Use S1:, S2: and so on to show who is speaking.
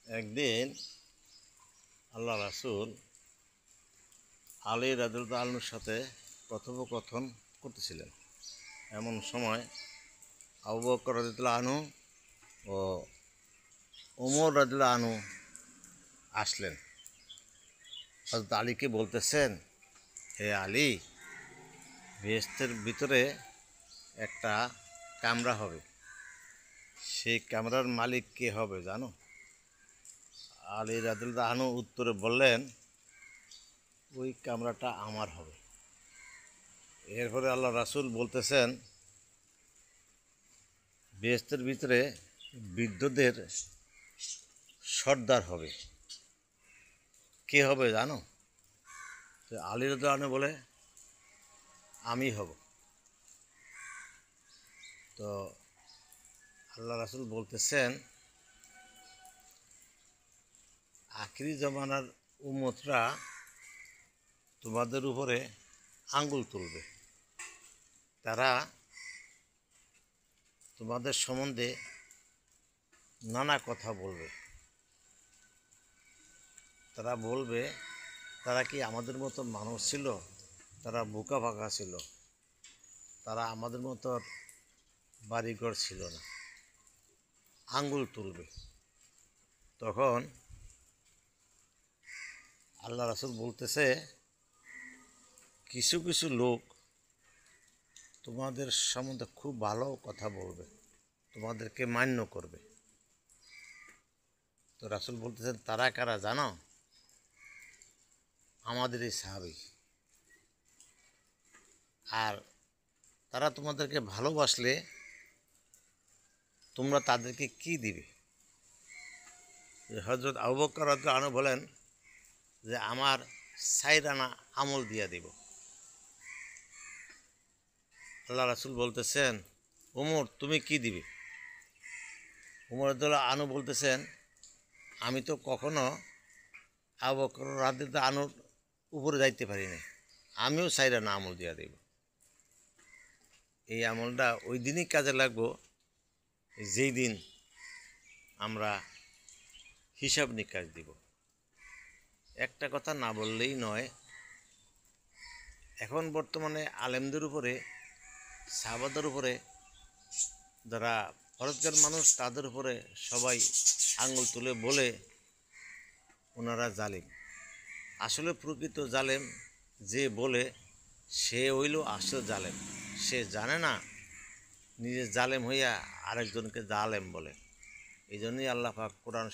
S1: একদিন আল্লাহ রাসূল আলী রাদিয়াল্লাহু আনহুর সাথে কথোপকথন করতেছিলেন। এমন সময় আবু বকর রাদিয়াল্লাহু আনহু ও ওমর রাদিয়াল্লাহু আনহু আসলেন। হযরত আলীকে বলতেছেন, হে আলী, বেহেশতের ভিতরে একটা কামরা হবে, সেই কামরার মালিক কে হবে জানো? আলী রাদিয়াল্লাহু আনহু উত্তরে বললেন, ওই কামরাটা আমার হবে। এরপরে আল্লাহ রাসূল বলতেছেন, বেহেশতের ভিতরে বৃদ্ধদের সর্দার হবে, কে হবে জানো? তো আলী রাদিয়াল্লাহু আনহু বলে, আমি হব। তো আল্লাহ রাসূল বলতেছেন, আখিরি জমানার উম্মতরা তোমাদের উপরে আঙ্গুল তুলবে, তারা তোমাদের সম্বন্ধে নানা কথা বলবে। তারা বলবে, তারা কি আমাদের মতো মানুষ ছিল? তারা বোকা ফাঁকা ছিল, তারা আমাদের মতো বাড়িঘর ছিল না। আঙ্গুল তুলবে। তখন আল্লাহ রাসূল বলতেছে, কিছু কিছু লোক তোমাদের সম্বন্ধে খুব ভালো কথা বলবে, তোমাদেরকে মান্য করবে। তো রাসূল বলতেছেন, তারা কারা জানো? আমাদের এই সাহাবী। আর তারা তোমাদেরকে ভালোবাসলে তোমরা তাদেরকে কি দিবে? হযরত আবু বকর রাদিয়াল্লাহু আনহু বলেন যে, আমার 4 আনা আমল দিয়া দিব। আল্লাহ রাসূল বলতেছেন, ওমর তুমি কি দিবে? ওমর রাদিয়াল্লাহু আনহু বলতেছেন, আমি তো কখনো আবু বকর রাদিয়াল্লাহু আনহুর উপরে যাইতে পারি না, আমিও 4 আনা আমল দিয়া দেব। এই আমলটা ওই দিনই কাজে লাগবো যেই দিন আমরা হিসাব নিকাশ দিব। একটা কথা না বললেই নয়, এখন বর্তমানে আলেমদের উপরে, সাহাবাদের উপরে, যারা ফরজগার মানুষ তাদের উপরে সবাই আঙ্গুল তুলে বলে ওনারা জালেম। আসলে প্রকৃত জালেম যে বলে সে হইল আসল জালেম। সে জানে না, নিজে জালেম হইয়া আরেকজনকে জালেম বলে। এই জন্যই আল্লাহ পাক কোরআন